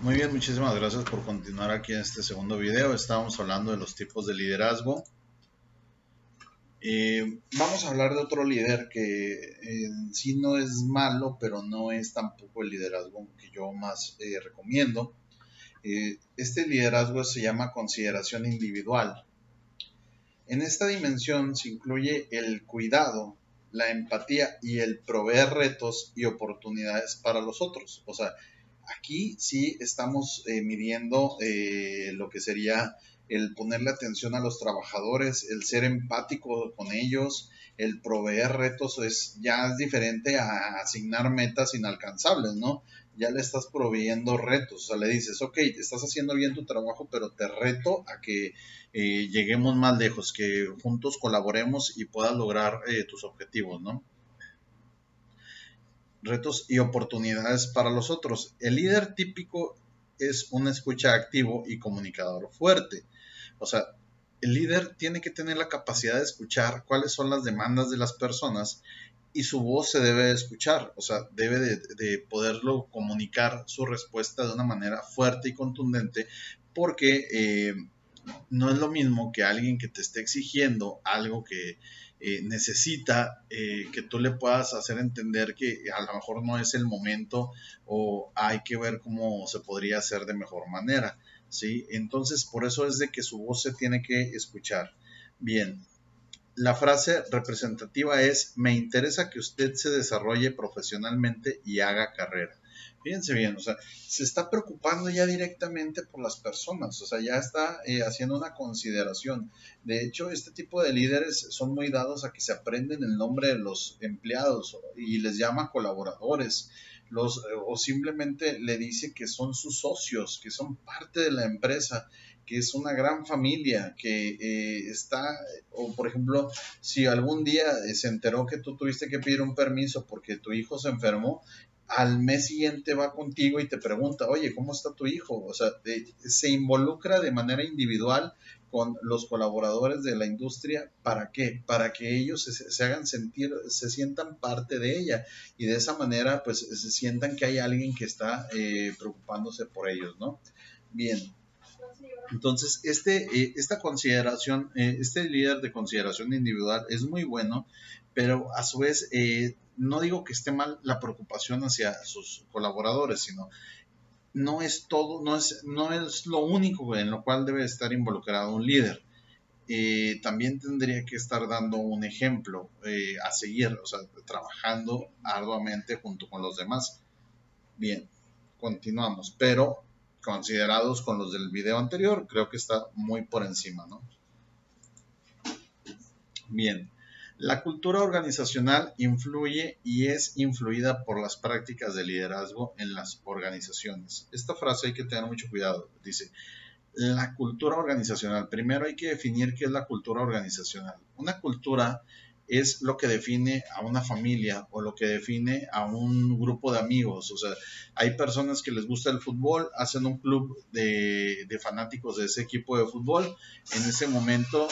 Muy bien, muchísimas gracias por continuar aquí en este segundo video. Estábamos hablando de los tipos de liderazgo. Vamos a hablar de otro líder que en sí no es malo, pero no es tampoco el liderazgo que yo más recomiendo. Este liderazgo se llama consideración individual. En esta dimensión se incluye el cuidado, la empatía y el proveer retos y oportunidades para los otros. O sea, aquí sí estamos midiendo lo que sería el ponerle atención a los trabajadores, el ser empático con ellos, el proveer retos ya es diferente a asignar metas inalcanzables, ¿no? Ya le estás proveyendo retos, o sea, le dices, ok, estás haciendo bien tu trabajo, pero te reto a que lleguemos más lejos, que juntos colaboremos y puedas lograr tus objetivos, ¿no? Retos y oportunidades para los otros. El líder típico es un escucha activo y comunicador fuerte. O sea, el líder tiene que tener la capacidad de escuchar cuáles son las demandas de las personas y su voz se debe de escuchar, o sea, debe de poderlo comunicar su respuesta de una manera fuerte y contundente porque no es lo mismo que alguien que te esté exigiendo algo que necesita que tú le puedas hacer entender que a lo mejor no es el momento o hay que ver cómo se podría hacer de mejor manera, ¿sí? Entonces, por eso es de que su voz se tiene que escuchar. Bien, la frase representativa es: me interesa que usted se desarrolle profesionalmente y haga carrera. Fíjense bien, o sea, se está preocupando ya directamente por las personas, o sea, ya está haciendo una consideración. De hecho, este tipo de líderes son muy dados a que se aprenden el nombre de los empleados y les llama colaboradores. O simplemente le dice que son sus socios, que son parte de la empresa, que es una gran familia, que o por ejemplo, si algún día se enteró que tú tuviste que pedir un permiso porque tu hijo se enfermó, al mes siguiente va contigo y te pregunta, oye, ¿cómo está tu hijo? O sea, se involucra de manera individual con los colaboradores de la industria. ¿Para qué? Para que ellos se hagan sentir, se sientan parte de ella y de esa manera pues se sientan que hay alguien que está preocupándose por ellos, ¿no? Bien, entonces, esta consideración, este líder de consideración individual es muy bueno, pero a su vez no digo que esté mal la preocupación hacia sus colaboradores, sino no es todo, no es lo único en lo cual debe estar involucrado un líder. También tendría que estar dando un ejemplo a seguir, o sea, trabajando arduamente junto con los demás. Bien, continuamos, pero considerados con los del video anterior, creo que está muy por encima, ¿no? Bien, la cultura organizacional influye y es influida por las prácticas de liderazgo en las organizaciones. Esta frase hay que tener mucho cuidado. Dice, la cultura organizacional. Primero hay que definir qué es la cultura organizacional. Una cultura es lo que define a una familia o lo que define a un grupo de amigos. O sea, hay personas que les gusta el fútbol, hacen un club de fanáticos de ese equipo de fútbol. En ese momento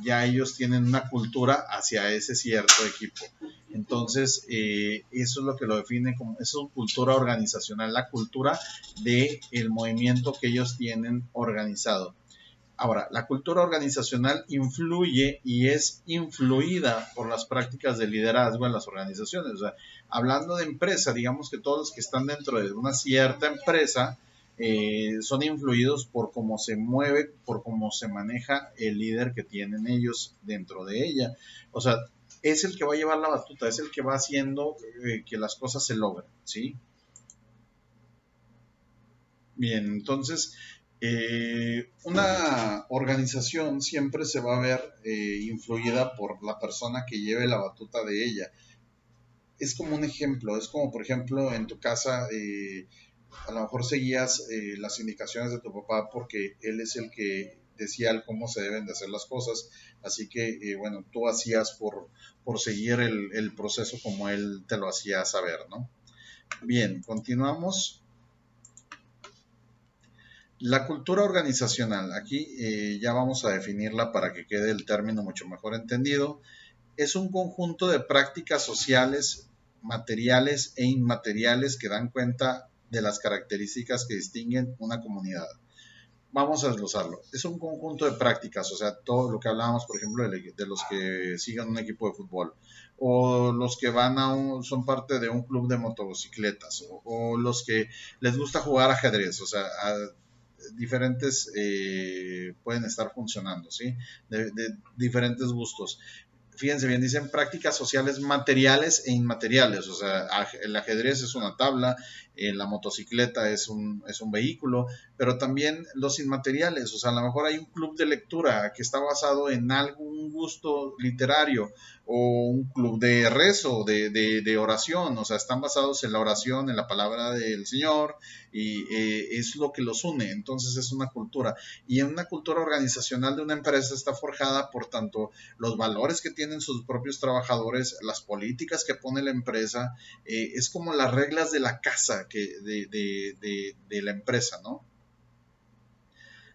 ya ellos tienen una cultura hacia ese cierto equipo. Entonces, eso es lo que lo define como, eso es cultura organizacional, la cultura del movimiento que ellos tienen organizado. Ahora, la cultura organizacional influye y es influida por las prácticas de liderazgo en las organizaciones. O sea, hablando de empresa, digamos que todos los que están dentro de una cierta empresa son influidos por cómo se mueve, por cómo se maneja el líder que tienen ellos dentro de ella. O sea, es el que va a llevar la batuta, es el que va haciendo que las cosas se logren, ¿sí? Bien, entonces, una organización siempre se va a ver influida por la persona que lleve la batuta de ella. Es como un ejemplo, es como por ejemplo en tu casa, a lo mejor seguías las indicaciones de tu papá porque él es el que decía cómo se deben de hacer las cosas, así que bueno, tú hacías por seguir el proceso como él te lo hacía saber, ¿no? Bien, continuamos. La cultura organizacional, aquí ya vamos a definirla para que quede el término mucho mejor entendido, es un conjunto de prácticas sociales, materiales e inmateriales que dan cuenta de las características que distinguen una comunidad. Vamos a desglosarlo. Es un conjunto de prácticas, o sea, todo lo que hablábamos, por ejemplo, de los que siguen un equipo de fútbol, o los que son parte de un club de motocicletas, o los que les gusta jugar ajedrez, o sea, diferentes pueden estar funcionando, ¿sí? De diferentes gustos. Fíjense bien, dicen prácticas sociales materiales e inmateriales, o sea, el ajedrez es una tabla, la motocicleta es un vehículo, pero también los inmateriales, o sea, a lo mejor hay un club de lectura que está basado en algún gusto literario, o un club de rezo, de oración, o sea, están basados en la oración, en la palabra del Señor, y es lo que los une, entonces es una cultura, y en una cultura organizacional de una empresa está forjada por tanto los valores que tienen sus propios trabajadores, las políticas que pone la empresa, es como las reglas de la casa de la empresa, ¿no?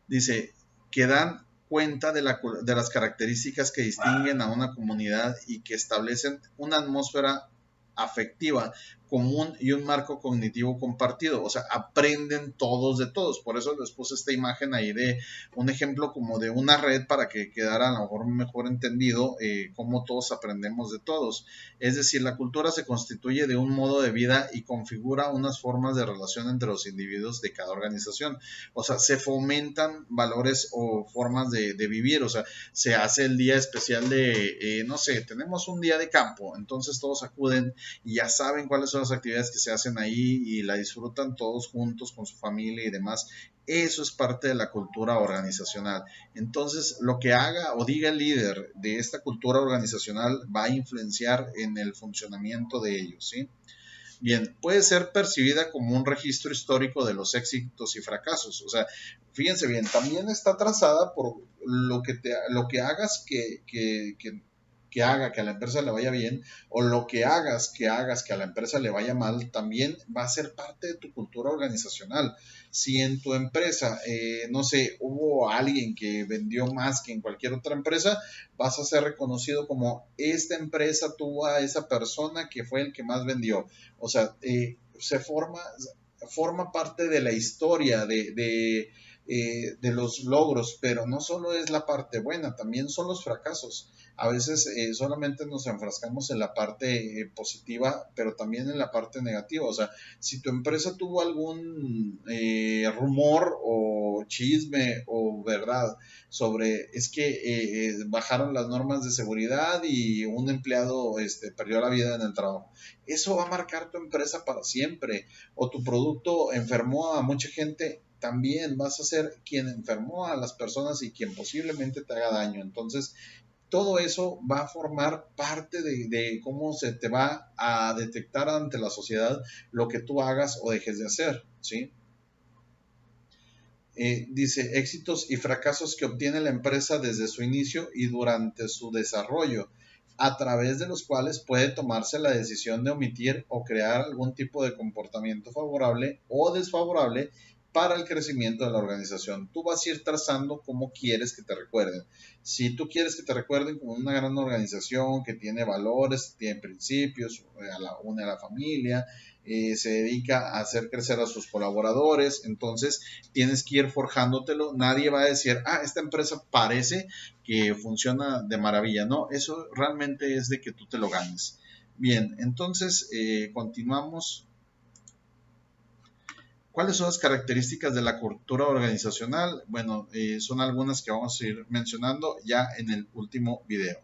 Dice, que dan cuenta de las características que distinguen a una comunidad y que establecen una atmósfera afectiva común y un marco cognitivo compartido, o sea, aprenden todos de todos, por eso les puse esta imagen ahí de un ejemplo como de una red para que quedara a lo mejor mejor entendido cómo todos aprendemos de todos, es decir, la cultura se constituye de un modo de vida y configura unas formas de relación entre los individuos de cada organización, o sea, se fomentan valores o formas de vivir, o sea, se hace el día especial de, no sé, tenemos un día de campo, entonces todos acuden y ya saben cuáles son las actividades que se hacen ahí y la disfrutan todos juntos con su familia y demás. Eso es parte de la cultura organizacional. Entonces, lo que haga o diga el líder de esta cultura organizacional va a influenciar en el funcionamiento de ellos, ¿sí? Bien, puede ser percibida como un registro histórico de los éxitos y fracasos. O sea, fíjense bien, también está trazada por lo que hagas que haga que a la empresa le vaya bien, o lo que hagas que a la empresa le vaya mal, también va a ser parte de tu cultura organizacional. Si en tu empresa, no sé, hubo alguien que vendió más que en cualquier otra empresa, vas a ser reconocido como esta empresa tuvo a esa persona que fue el que más vendió. O sea, forma parte de la historia de los logros, pero no solo es la parte buena, también son los fracasos. A veces solamente nos enfrascamos en la parte positiva, pero también en la parte negativa. O sea, si tu empresa tuvo algún rumor o chisme o verdad sobre, es que bajaron las normas de seguridad y un empleado perdió la vida en el trabajo, eso va a marcar tu empresa para siempre. O tu producto enfermó a mucha gente, también vas a ser quien enfermó a las personas y quien posiblemente te haga daño. Entonces, todo eso va a formar parte de cómo se te va a detectar ante la sociedad lo que tú hagas o dejes de hacer, ¿sí? Dice, éxitos y fracasos que obtiene la empresa desde su inicio y durante su desarrollo, a través de los cuales puede tomarse la decisión de omitir o crear algún tipo de comportamiento favorable o desfavorable para el crecimiento de la organización. Tú vas a ir trazando cómo quieres que te recuerden. Si tú quieres que te recuerden como una gran organización que tiene valores, tiene principios, une a la familia, se dedica a hacer crecer a sus colaboradores, entonces tienes que ir forjándotelo. Nadie va a decir, esta empresa parece que funciona de maravilla. No, eso realmente es de que tú te lo ganes. Bien, entonces continuamos. ¿Cuáles son las características de la cultura organizacional? Bueno, son algunas que vamos a ir mencionando ya en el último video.